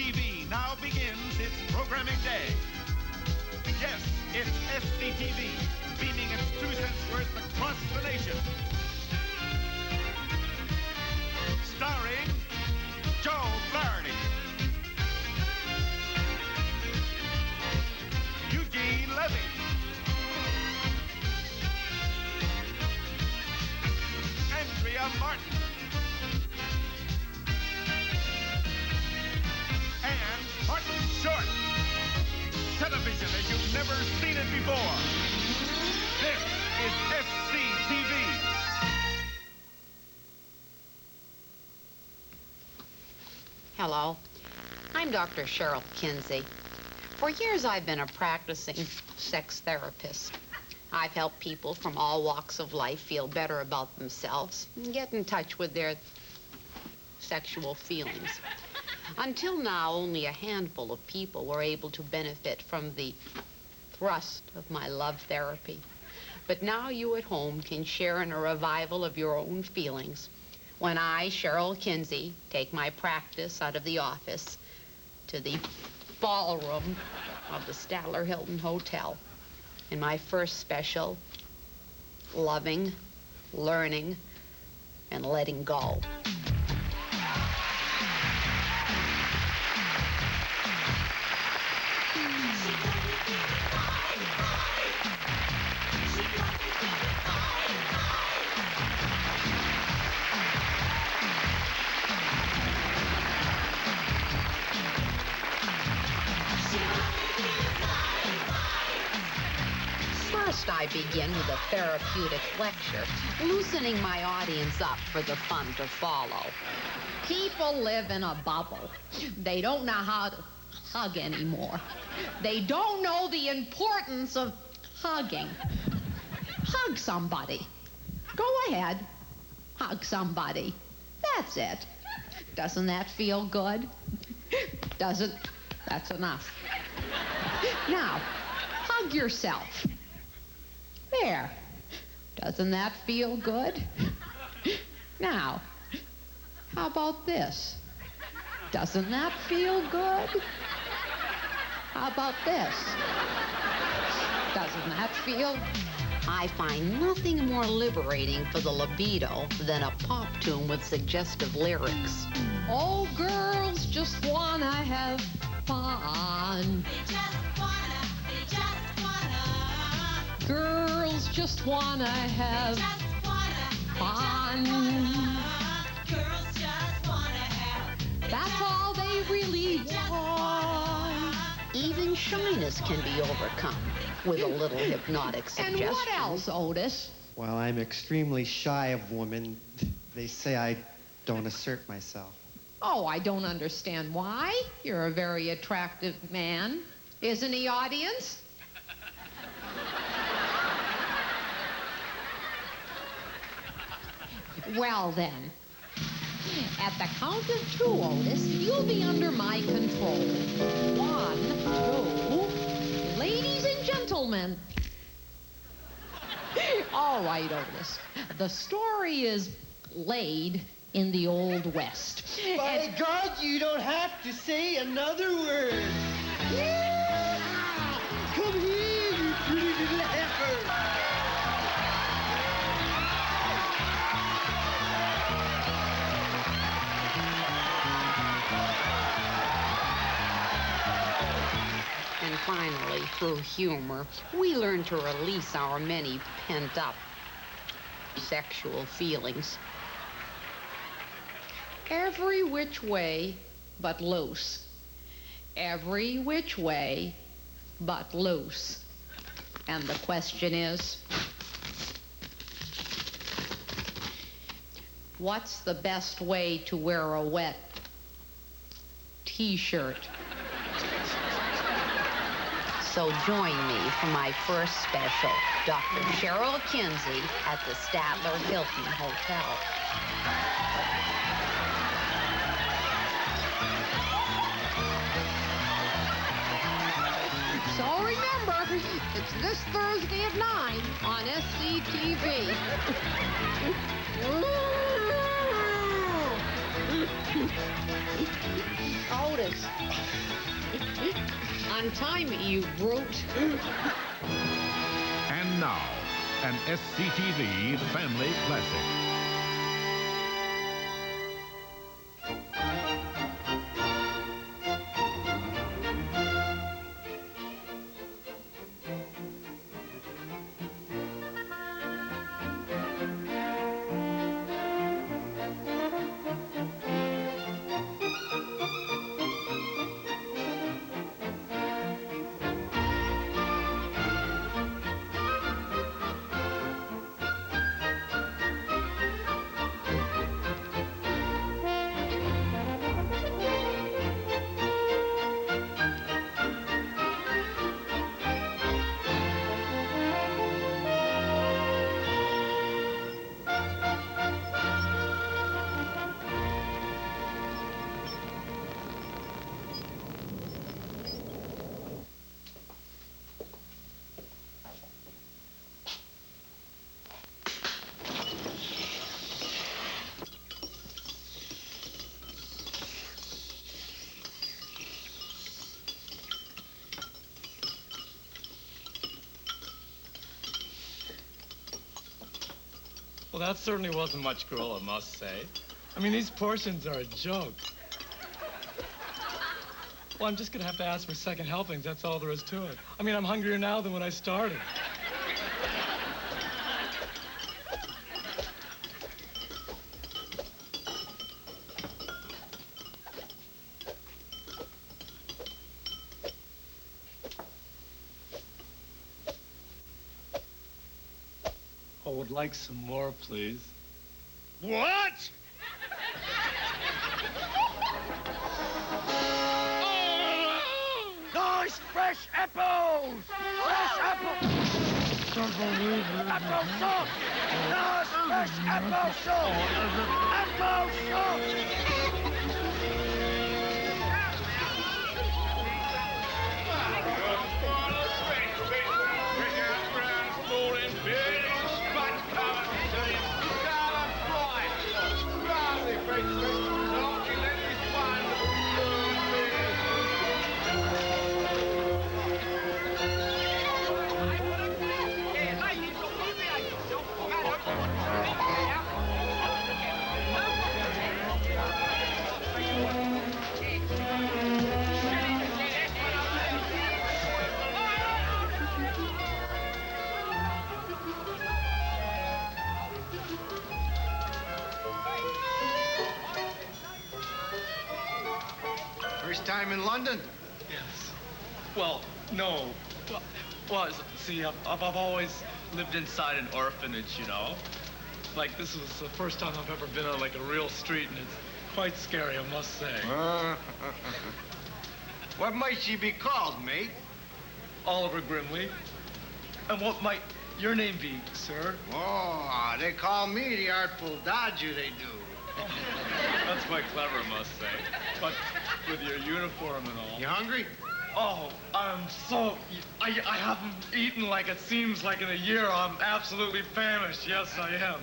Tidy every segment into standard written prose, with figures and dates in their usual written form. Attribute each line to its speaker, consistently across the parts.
Speaker 1: SCTV now begins its programming day. Yes, it's SCTV, beaming its 2 cents worth across the nation. Starring Joe Flaherty, Eugene Levy, Andrea Martin, and Martin Short. Television as you've never seen it before. This is SCTV.
Speaker 2: Hello, I'm Dr. Cheryl Kinsey. For years, I've been a practicing sex therapist. I've helped people from all walks of life feel better about themselves and get in touch with their sexual feelings. Until now, only a handful of people were able to benefit from the thrust of my love therapy. But now you at home can share in a revival of your own feelings when I, Cheryl Kinsey, take my practice out of the office to the ballroom of the Statler Hilton Hotel in my first special, Loving, Learning, and Letting Go. First, I begin with a therapeutic lecture, loosening my audience up for the fun to follow.
Speaker 3: People live in a bubble. They don't know how to hug anymore. They don't know the importance of hugging. Hug somebody. Go ahead. Hug somebody. That's it. Doesn't that feel good? Doesn't? That's enough. Now, hug yourself. There. Doesn't that feel good? Now, how about this? Doesn't that feel good? How about this? Doesn't that feel?
Speaker 2: I find nothing more liberating for the libido than a pop tune with suggestive lyrics.
Speaker 3: Oh, girls just wanna have fun.
Speaker 4: They just wanna.
Speaker 3: Girls just wanna have fun.
Speaker 4: Girls just wanna have.
Speaker 3: That's all they really want.
Speaker 2: Even shyness can be overcome with a little hypnotic suggestion.
Speaker 3: And what else, Otis?
Speaker 5: Well, I'm extremely shy of women. They say I don't assert myself.
Speaker 3: Oh, I don't understand why. You're a very attractive man. Isn't he, audience? Well, then, at the count of 2, Otis, you'll be under my control. 1, 2, ladies and gentlemen. All right, Otis. The story is laid in the Old West.
Speaker 6: By God, you don't have to say another word. Yeah! Come here, you pretty little heifer.
Speaker 2: And finally, through humor, we learn to release our many pent-up sexual feelings. Every which way but loose. Every which way but loose. And the question is, what's the best way to wear a wet T-shirt? So join me for my first special, Dr. Cheryl Kinsey at the Statler Hilton Hotel.
Speaker 3: So remember, it's this Thursday at 9 on SCTV. Otis. Untie me, you brute.
Speaker 1: And now, an SCTV family classic.
Speaker 7: Well, that certainly wasn't much gruel, I must say. I mean, these portions are a joke. Well, I'm just gonna have to ask for second helpings, that's all there is to it. I mean, I'm hungrier now than when I started. I would like some more, please.
Speaker 1: What?
Speaker 6: Nice fresh apples! Fresh apples! Apple sauce! Nice fresh apple sauce! Apple sauce! First time in London?
Speaker 7: Yes. Well, no. Well, see, I've always lived inside an orphanage, you know? Like, this was the first time I've ever been on, like, a real street, and it's quite scary, I must say.
Speaker 6: What might she be called, mate?
Speaker 7: Oliver Grimley. And what might your name be, sir?
Speaker 6: Oh, they call me the Artful Dodger, they do.
Speaker 7: That's quite clever, I must say. But with your uniform and all.
Speaker 6: You hungry?
Speaker 7: Oh, I'm so... I haven't eaten like it seems like in a year. I'm absolutely famished. Yes, I am.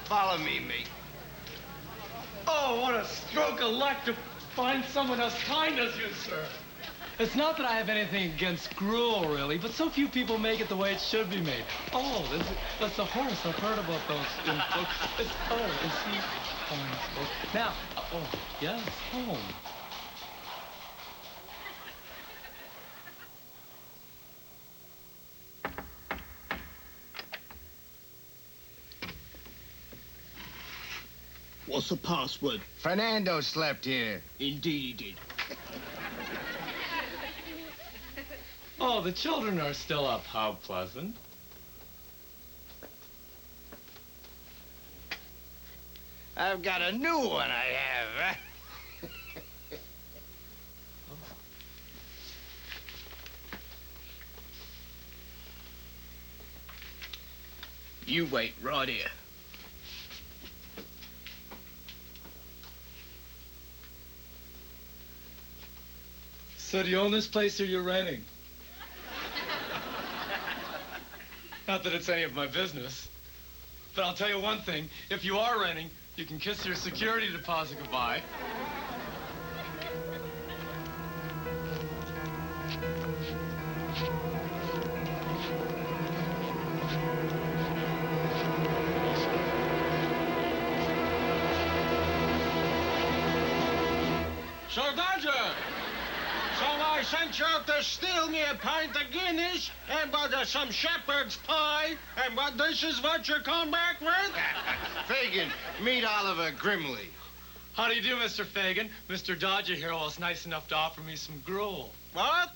Speaker 6: Follow me, mate.
Speaker 7: Oh, what a stroke of luck to find someone as kind as you, sir. It's not that I have anything against gruel, really, but so few people make it the way it should be made. Oh, that's the horse. I've heard about those in books. Is he... Oh, now, oh, yes, home.
Speaker 8: What's the password?
Speaker 6: Fernando slept here.
Speaker 8: Indeed he did.
Speaker 7: Oh, the children are still up. How pleasant.
Speaker 6: I've got a new one, I have.
Speaker 8: You wait right here.
Speaker 7: So do you own this place or you're renting? Not that it's any of my business. But I'll tell you one thing. If you are renting, You can kiss your security deposit goodbye.
Speaker 9: So, Dodger, so I sent you out to steal me a pint of Guinness and some shepherd's pie, and this is what you come back with?
Speaker 6: Fagan, meet Oliver Grimley.
Speaker 7: How do you do, Mr. Fagan? Mr. Dodger here was nice enough to offer me some gruel.
Speaker 9: What?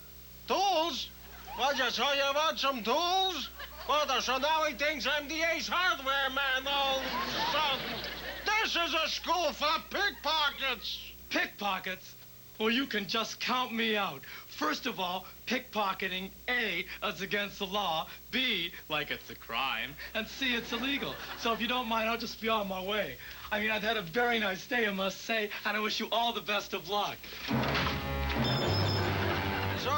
Speaker 9: Tools? What, so you want some tools? Well, so now he thinks I'm the Ace Hardware man all of a sudden. This is a school for pickpockets.
Speaker 7: Pickpockets? Well, you can just count me out. First of all, pickpocketing, A, is against the law, B, like it's a crime, and C, it's illegal. So if you don't mind, I'll just be on my way. I mean, I've had a very nice day, I must say, and I wish you all the best of luck.
Speaker 9: So,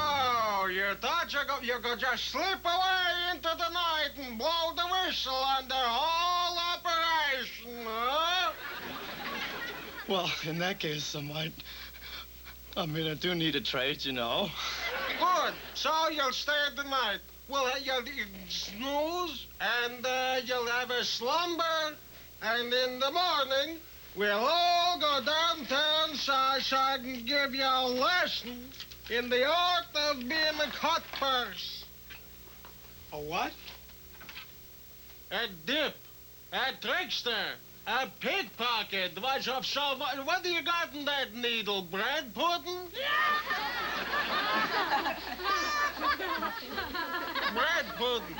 Speaker 9: you thought you could just slip away into the night and blow the whistle on the whole operation, huh?
Speaker 7: Well, in that case, I do need a trade, you know.
Speaker 9: Good. So you'll stay the night. Well, you'll snooze, and you'll have a slumber, and in the morning, we'll all go downtown so I can give you a lesson in the art of being a cut purse.
Speaker 7: A what?
Speaker 9: A dip. A trickster. A pickpocket. What do you got in that needle? Bread pudding? Bread pudding.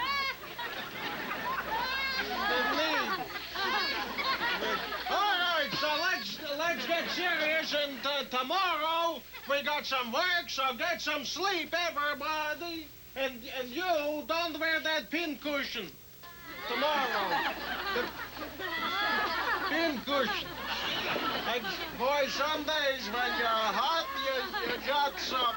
Speaker 9: The needle. All right, so let's get serious. And tomorrow we got some work, so get some sleep, everybody. And you don't wear that pincushion tomorrow. Pincushion. And boy, some days when you're hot, you got something.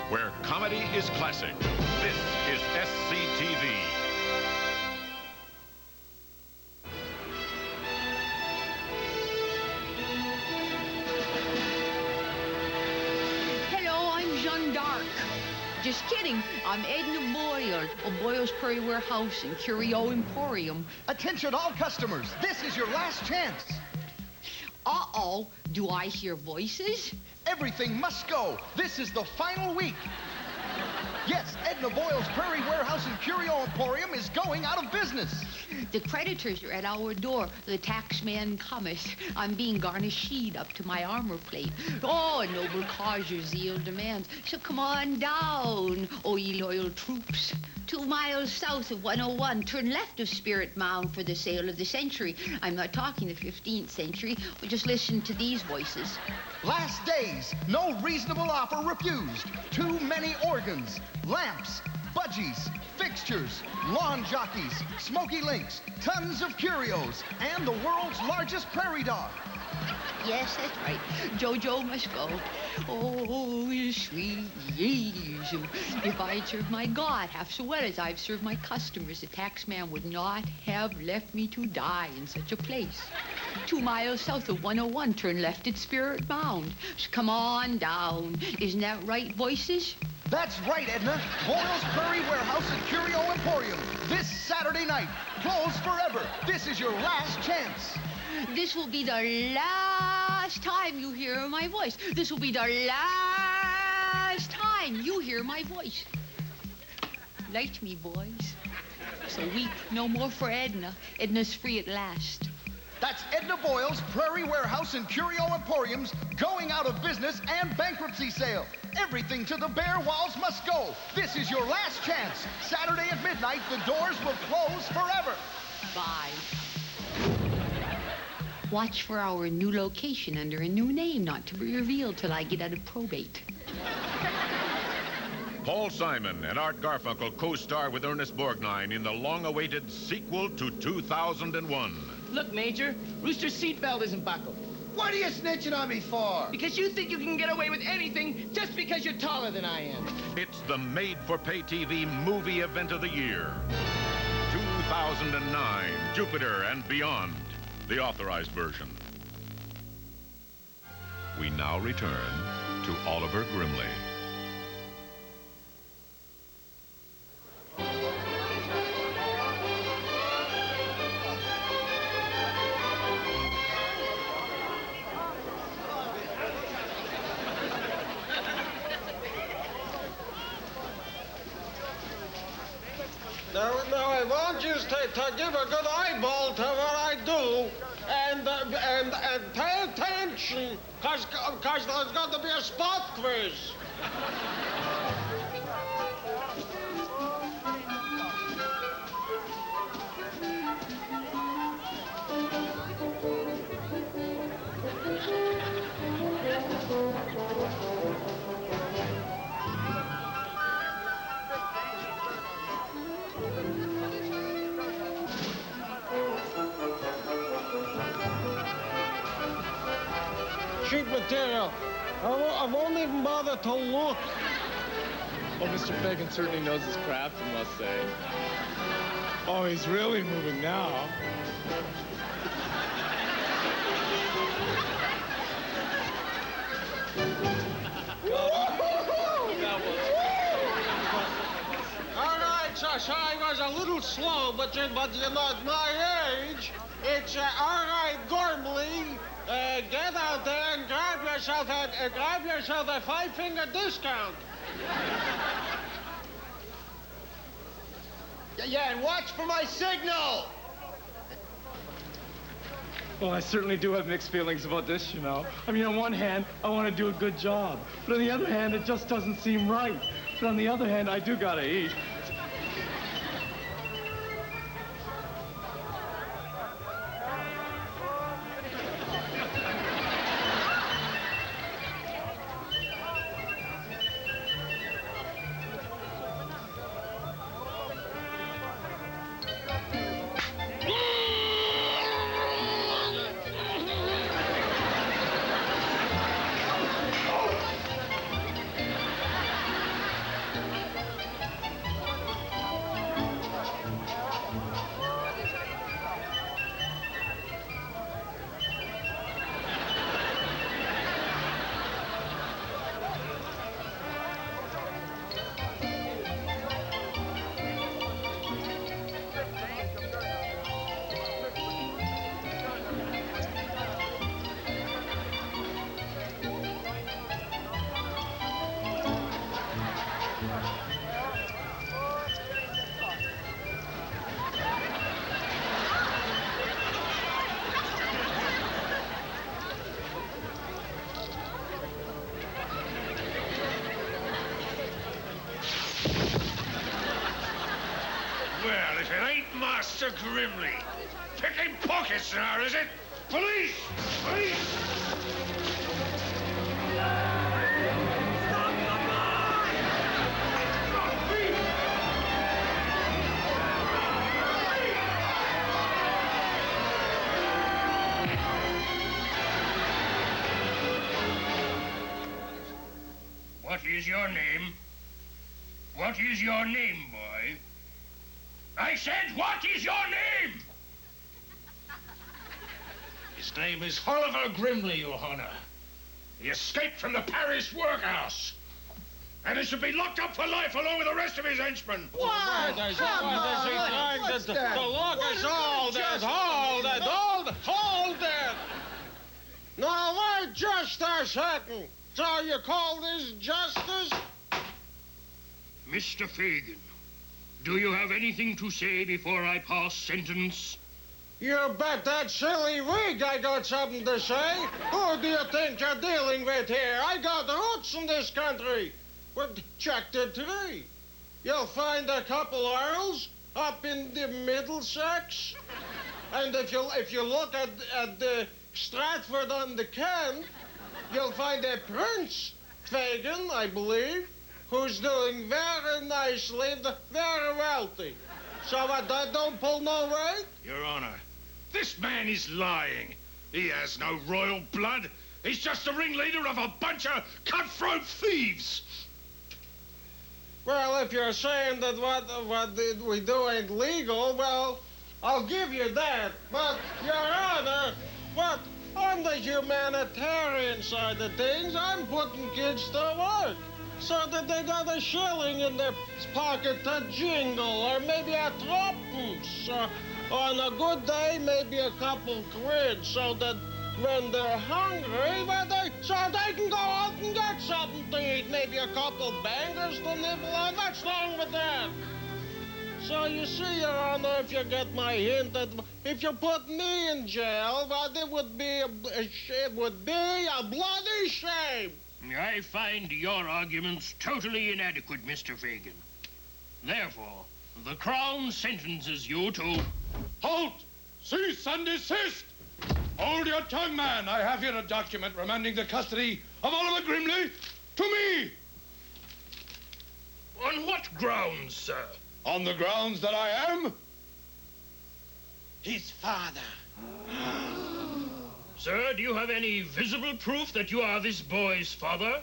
Speaker 1: Where comedy is classic, this is SCTV.
Speaker 3: Hello, I'm Jeanne d'Arc. Just kidding. I'm Edna Boyle of Boyle's Prairie Warehouse and Curio Emporium.
Speaker 10: Attention all customers, this is your last chance.
Speaker 3: Uh-oh, do I hear voices?
Speaker 10: Everything must go. This is the final week. Yes, Edna Boyle's Prairie Warehouse and Curio Emporium is going out of business.
Speaker 3: The creditors are at our door. The taxman cometh. I'm being garnished up to my armor plate. Oh, a noble cause your zeal demands. So come on down, oh ye loyal troops. 2 miles south of 101, turn left of Spirit Mound for the sale of the century. I'm not talking the 15th century, but just listen to these voices.
Speaker 10: Last days, no reasonable offer refused. Too many organs, lamps, budgies, fixtures, lawn jockeys, smoky links, tons of curios, and the world's largest prairie dog.
Speaker 3: Yes, that's right. Jojo must go. Oh, sweet Jesus. If I'd served my God half so well as I've served my customers, the taxman would not have left me to die in such a place. 2 miles south of 101, turn left at Spirit Mound. So come on down. Isn't that right, voices?
Speaker 10: That's right, Edna. Boyle's Prairie Warehouse and Curio Emporium. This Saturday night. Closed forever. This is your last chance.
Speaker 3: This will be the last time you hear my voice. This will be the last time you hear my voice. Light me, boys. So weep no more for Edna. Edna's free at last.
Speaker 10: That's Edna Boyle's Prairie Warehouse and Curio Emporium's going out of business and bankruptcy sale. Everything to the bare walls must go. This is your last chance. Saturday at midnight, the doors will close forever.
Speaker 3: Bye. Watch for our new location under a new name, not to be revealed till I get out of probate.
Speaker 11: Paul Simon and Art Garfunkel co-star with Ernest Borgnine in the long-awaited sequel to 2001.
Speaker 8: Look, Major, Rooster's seatbelt isn't buckled.
Speaker 6: What are you snitching on me for?
Speaker 8: Because you think you can get away with anything just because you're taller than I am.
Speaker 11: It's the made-for-pay TV movie event of the year. 2009, Jupiter and Beyond, the authorized version. We now return to Oliver Grimley.
Speaker 9: Now, I want you to give a good eyeball to what I do, and pay attention, cause there's got to be a spot quiz. Cheap material. I won't even bother to look.
Speaker 7: Well, Mr. Fagan certainly knows his craft, I must say. Oh, he's really moving now.
Speaker 9: All right, so I was a little slow, but you know, at my age, it's all right, Gormley. Get out there and grab yourself a 5-finger discount.
Speaker 6: Yeah, and watch for my signal.
Speaker 7: Well, I certainly do have mixed feelings about this, you know. I mean, on one hand, I want to do a good job. But on the other hand, it just doesn't seem right. But on the other hand, I do gotta eat.
Speaker 1: Well, if it ain't Master Grimley. Picking pockets now, is it? Police! Police! What is your name? What is your name, boy? I said, what is your name? His name is Oliver Grimley, Your Honor. He escaped from the Paris workhouse. And he should be locked up for life along with the rest of his henchmen.
Speaker 9: Why does he trying to lock us all dead? Hold it! Now, wait just a second. So you call this justice?
Speaker 1: Mr. Fagan, do you have anything to say before I pass sentence?
Speaker 9: You bet that silly wig I got something to say. Who do you think you're dealing with here? I got the roots in this country. Well, check the tree. You'll find a couple earls up in the Middlesex. And if you look at the Stratford on the Kent, you'll find a Prince Fagan, I believe. who's doing very nicely, very wealthy. So I don't pull no weight?
Speaker 1: Your Honor, this man is lying. He has no royal blood. He's just the ringleader of a bunch of cutthroat thieves.
Speaker 9: Well, if you're saying that what we do ain't legal, well, I'll give you that. But, Your Honor, what? On the humanitarian side of things, I'm putting kids to work so that they got a shilling in their pocket to jingle, or maybe a threepence, or on a good day, maybe a couple quid, so that when they're hungry, so they can go out and get something to eat, maybe a couple bangers to nibble on. What's wrong with that? So you see, Your Honor, if you get my hint, that if you put me in jail, well, it would be a bloody shame.
Speaker 12: I find your arguments totally inadequate, Mr. Fagan. Therefore, the Crown sentences you to...
Speaker 1: Halt! Cease and desist! Hold your tongue, man. I have here a document remanding the custody of Oliver Grimley to me.
Speaker 12: On what grounds, sir?
Speaker 1: On the grounds that I am
Speaker 6: His father.
Speaker 12: Sir, do you have any visible proof that you are this boy's father?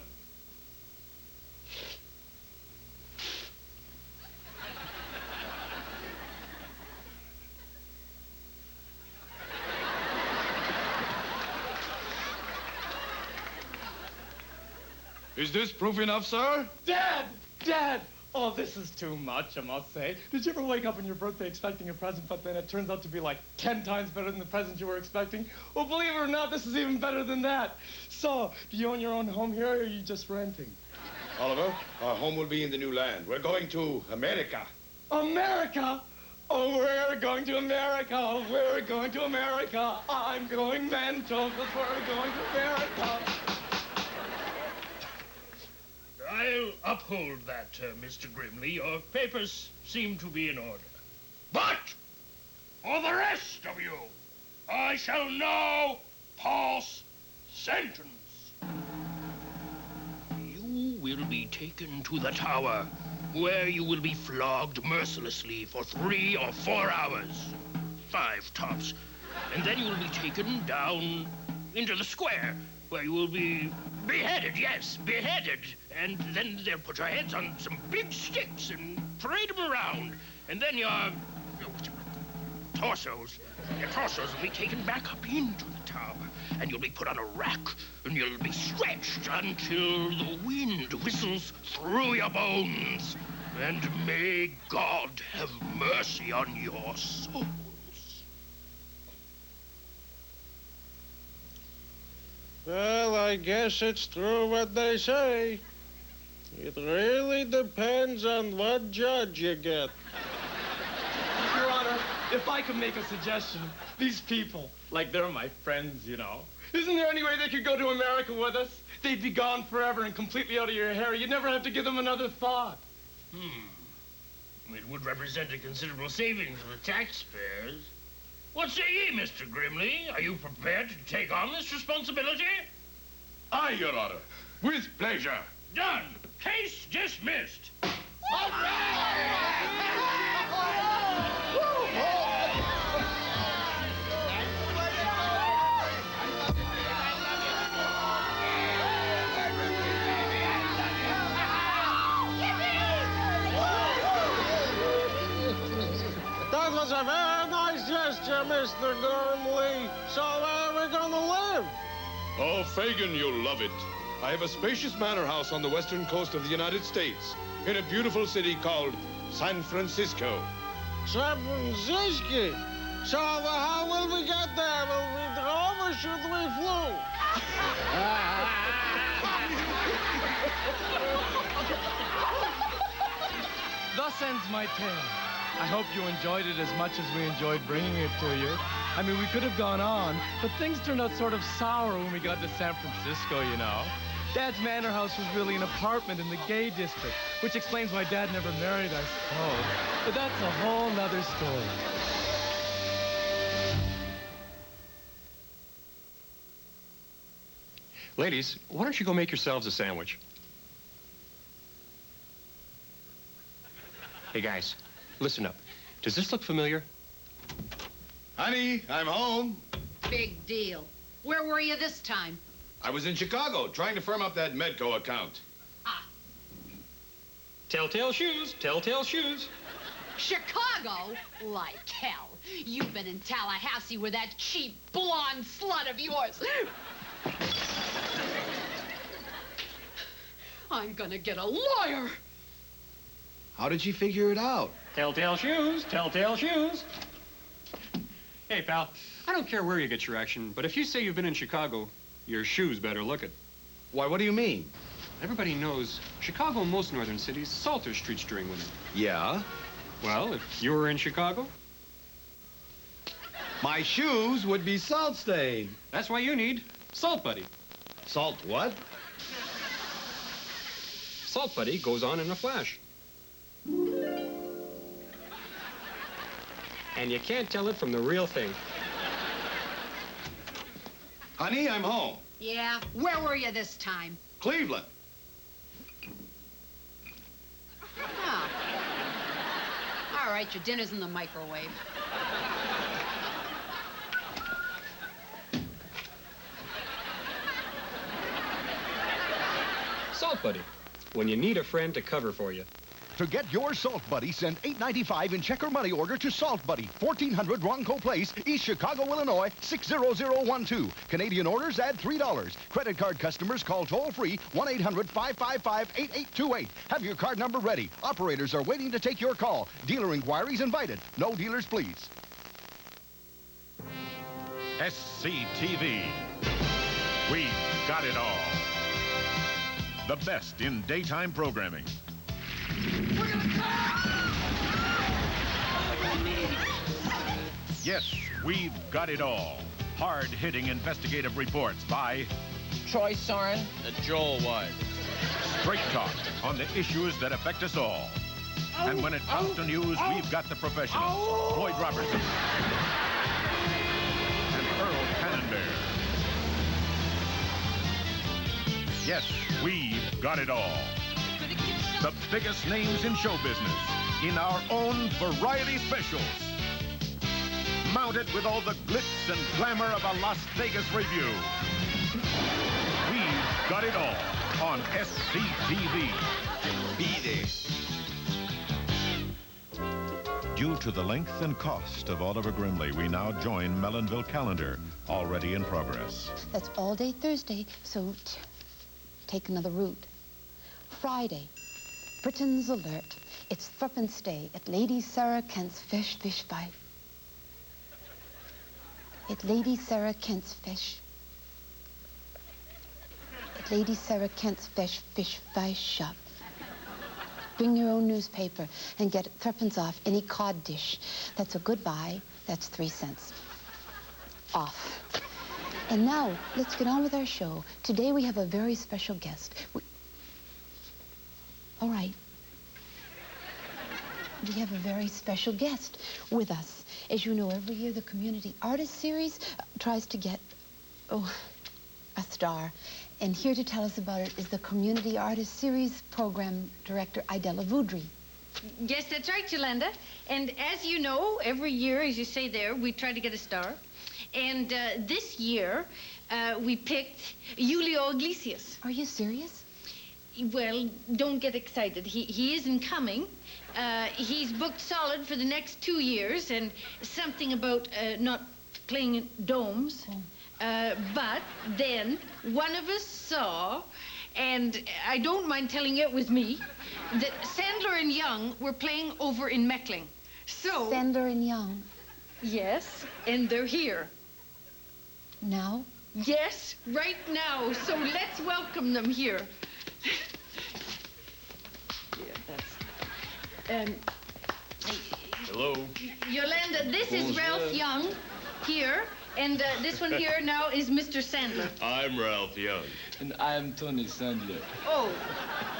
Speaker 1: Is this proof enough, sir?
Speaker 7: Dad! Dad! Oh, this is too much, I must say. Did you ever wake up on your birthday expecting a present, but then it turns out to be like 10 times better than the present you were expecting? Well, believe it or not, this is even better than that. So, do you own your own home here, or are you just renting?
Speaker 1: Oliver, our home will be in the new land. We're going to America.
Speaker 7: America? Oh, we're going to America. We're going to America. I'm going mental because we're going to America.
Speaker 12: I'll uphold that, Mr. Grimley. Your papers seem to be in order. But, for the rest of you, I shall now pass sentence. You will be taken to the tower, where you will be flogged mercilessly for 3 or 4 hours. 5 tops. And then you will be taken down into the square, where you will be beheaded, yes, beheaded. And then they'll put your heads on some big sticks and parade them around. And then your torsos will be taken back up into the tower. And you'll be put on a rack, and you'll be stretched until the wind whistles through your bones. And may God have mercy on your souls.
Speaker 9: Well, I guess it's true what they say. It really depends on what judge you get.
Speaker 7: Your Honor, if I could make a suggestion, these people, like they're my friends, you know. Isn't there any way they could go to America with us? They'd be gone forever and completely out of your hair. You'd never have to give them another thought.
Speaker 12: It would represent a considerable saving for the taxpayers. What say ye, Mr. Grimley? Are you prepared to take on this responsibility?
Speaker 1: Aye, Your Honor. With pleasure.
Speaker 12: Done. Case dismissed.
Speaker 9: That was a very nice gesture, Mr. Gormley. So where are we going to live?
Speaker 1: Oh, Fagan, you'll love it. I have a spacious manor house on the western coast of the United States, in a beautiful city called San Francisco.
Speaker 9: San Francisco? So how will we get there? Will we drove or should we flew?
Speaker 7: Thus ends my tale. I hope you enjoyed it as much as we enjoyed bringing it to you. I mean, we could have gone on, but things turned out sort of sour when we got to San Francisco, you know. Dad's manor house was really an apartment in the gay district, which explains why Dad never married, I suppose. But that's a whole nother story.
Speaker 13: Ladies, why don't you go make yourselves a sandwich? Hey, guys, listen up. Does this look familiar?
Speaker 14: Honey, I'm home.
Speaker 2: Big deal. Where were you this time?
Speaker 14: I was in Chicago trying to firm up that Medco account.
Speaker 13: Telltale shoes, telltale shoes.
Speaker 2: Chicago? Like hell. You've been in Tallahassee with that cheap blonde slut of yours. I'm gonna get a lawyer.
Speaker 14: How did she figure it out?
Speaker 13: Telltale shoes, telltale shoes. Hey, pal, I don't care where you get your action, but if you say you've been in Chicago, your shoes better look it.
Speaker 14: Why, what do you mean?
Speaker 13: Everybody knows Chicago and most northern cities salt their streets during winter.
Speaker 14: Yeah?
Speaker 13: Well, if you were in Chicago,
Speaker 14: my shoes would be salt stained.
Speaker 13: That's why you need Salt Buddy.
Speaker 14: Salt what?
Speaker 13: Salt Buddy goes on in a flash. And you can't tell it from the real thing.
Speaker 14: Honey, I'm home.
Speaker 2: Yeah? Where were you this time?
Speaker 14: Cleveland.
Speaker 2: Oh. All right, your dinner's in the microwave.
Speaker 13: Salt Buddy, when you need a friend to cover for you.
Speaker 10: To get your Salt Buddy, send $8.95 in check or money order to Salt Buddy, 1400 Ronco Place, East Chicago, Illinois, 60012. Canadian orders add $3. Credit card customers call toll-free 1-800-555-8828. Have your card number ready. Operators are waiting to take your call. Dealer inquiries invited. No dealers, please.
Speaker 11: SCTV. We got it all. The best in daytime programming. Yes, we've got it all. Hard-hitting investigative reports by
Speaker 8: Troy Soren and Joel White.
Speaker 11: Straight talk on the issues that affect us all. And when it comes to news, we've got the professionals. Floyd Robertson and Earl Tannenberg. Yes, we've got it all. The biggest names in show business in our own variety specials. Mounted with all the glitz and glamour of a Las Vegas review. We've got it all on SCTV. Be there. Due to the length and cost of Oliver Grimley, we now join Melonville Calendar, already in progress.
Speaker 15: That's all day Thursday, so take another route. Friday, Britain's alert. It's threepence day at Lady Sarah Kent's fish fight. At Lady Sarah Kent's fish. At Lady Sarah Kent's fish shop. Bring your own newspaper and get threepence off any cod dish. That's a good buy. That's 3 cents. Off. And now, let's get on with our show. Today we have a very special guest. All right. We have a very special guest with us. As you know, every year the Community Artist Series tries to get, a star. And here to tell us about it is the Community Artist Series Program Director, Idella Voudry.
Speaker 3: Yes, that's right, Yolanda. And as you know, every year, as you say there, we try to get a star. And this year, we picked Julio Iglesias.
Speaker 15: Are you serious?
Speaker 3: Well, don't get excited. He isn't coming. He's booked solid for the next 2 years, and something about not playing in domes.
Speaker 15: Oh.
Speaker 3: But then one of us saw, and I don't mind telling you it was me, that Sandler and Young were playing over in Meckling. So...
Speaker 15: Sandler and Young?
Speaker 3: Yes, and they're here.
Speaker 15: Now?
Speaker 3: Yes, right now. So let's welcome them here. Yeah, that's...
Speaker 14: Hello.
Speaker 3: Yolanda, this is Ralph Young here, and this one here now is Mr. Sandler.
Speaker 14: I'm Ralph Young.
Speaker 7: And I'm Tony Sandler.
Speaker 3: Oh,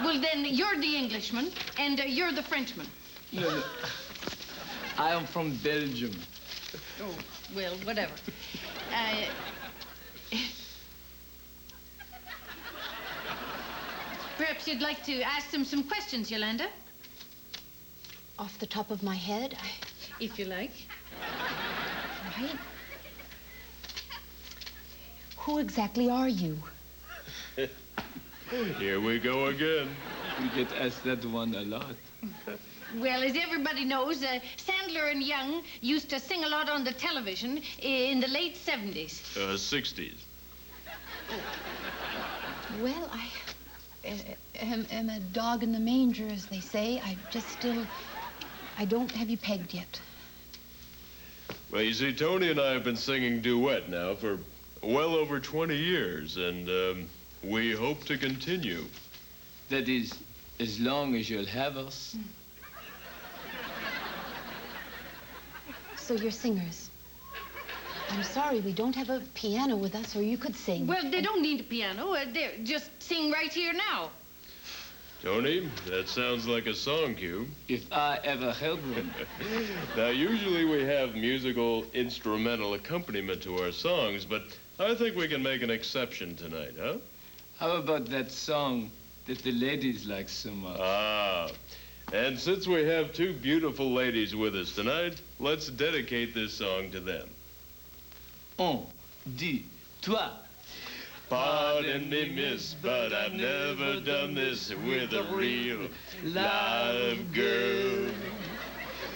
Speaker 3: well then you're the Englishman, and you're the Frenchman.
Speaker 7: No. I am from Belgium.
Speaker 3: Oh, well, whatever. Perhaps you'd like to ask them some questions, Yolanda?
Speaker 15: Off the top of my head,
Speaker 3: If you like.
Speaker 15: right? Who exactly are you?
Speaker 16: Here we go again.
Speaker 17: We get asked that one a lot.
Speaker 3: Well, as everybody knows, Sandler and Young used to sing a lot on the television in the late 70s.
Speaker 16: 60s.
Speaker 15: Well, I am a dog in the manger, as they say. I don't have you pegged yet.
Speaker 16: Well, you see, Tony and I have been singing duet now for well over 20 years, and we hope to continue.
Speaker 17: That is, as long as you'll have us.
Speaker 15: So you're singers. I'm sorry, we don't have a piano with us, or you could sing.
Speaker 3: Well, they don't need a piano. They just sing right here now.
Speaker 16: Tony, that sounds like a song cue.
Speaker 17: If I ever held one.
Speaker 16: Now, usually we have musical instrumental accompaniment to our songs, but I think we can make an exception tonight, huh?
Speaker 17: How about that song that the ladies like so much?
Speaker 16: Ah, and since we have two beautiful ladies with us tonight, let's dedicate this song to them.
Speaker 17: 1, 2, 3.
Speaker 16: Pardon me, miss, but I've never done this with a real live girl.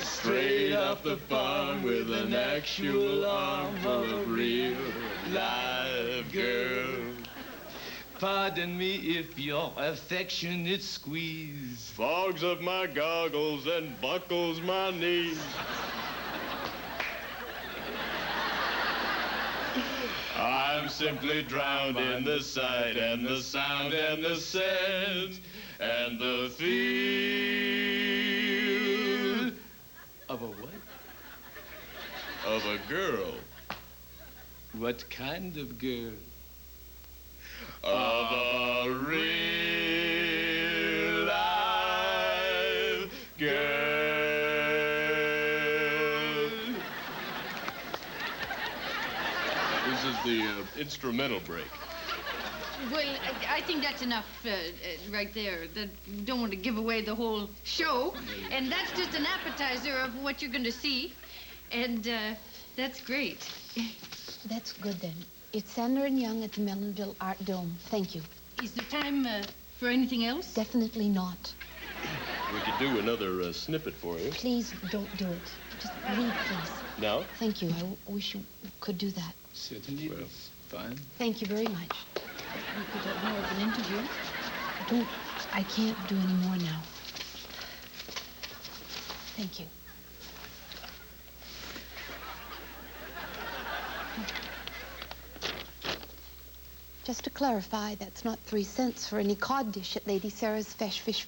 Speaker 16: Straight off the farm with an actual arm full of real live girl.
Speaker 17: Pardon me if your affectionate squeeze
Speaker 16: fogs up my goggles and buckles my knees. I'm simply drowned in the sight and the sound and the scent and the feel
Speaker 17: of a what?
Speaker 16: Of a girl.
Speaker 17: What kind of girl?
Speaker 16: Of a real live girl. This is the instrumental break.
Speaker 3: Well, I think that's enough right there. You don't want to give away the whole show. And that's just an appetizer of what you're going to see. And that's great.
Speaker 15: That's good, then. It's Sandler and Young at the Mellonville Art Dome. Thank you.
Speaker 3: Is there time for anything else?
Speaker 15: Definitely not.
Speaker 16: We could do another snippet for you.
Speaker 15: Please don't do it. Just leave, please.
Speaker 16: No?
Speaker 15: Thank you. I wish you could do that.
Speaker 17: Certainly. Well, fine.
Speaker 15: Thank you very much.
Speaker 3: We could have more of an interview.
Speaker 15: I can't do any more now. Thank you. Just to clarify, that's not 3 cents for any cod dish at Lady Sarah's fresh fish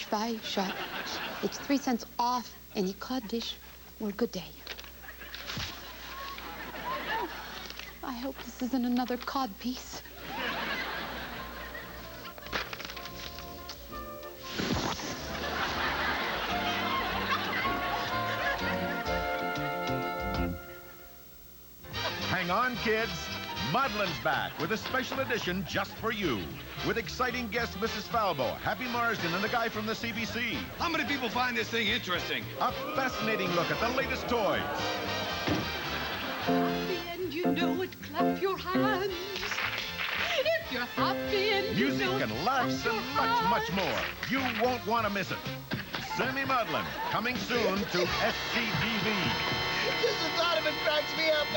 Speaker 15: fry shop. It's 3 cents off any cod dish. Well, good day. Oh, I hope this isn't another cod piece.
Speaker 11: Hang on, kids. Maudlin's back with a special edition just for you. With exciting guest Mrs. Falbo, Happy Marsden, and the guy from the CBC.
Speaker 18: How many people find this thing interesting?
Speaker 11: A fascinating look at the latest toys.
Speaker 3: Happy and you know it, clap your hands. If you're happy and you
Speaker 11: Music
Speaker 3: know it,
Speaker 11: and laughs
Speaker 3: clap
Speaker 11: and
Speaker 3: your
Speaker 11: much,
Speaker 3: hands.
Speaker 11: much more. You won't want to miss it. Sammy Maudlin, coming soon to SCTV.
Speaker 6: Just the thought of it cracks me up.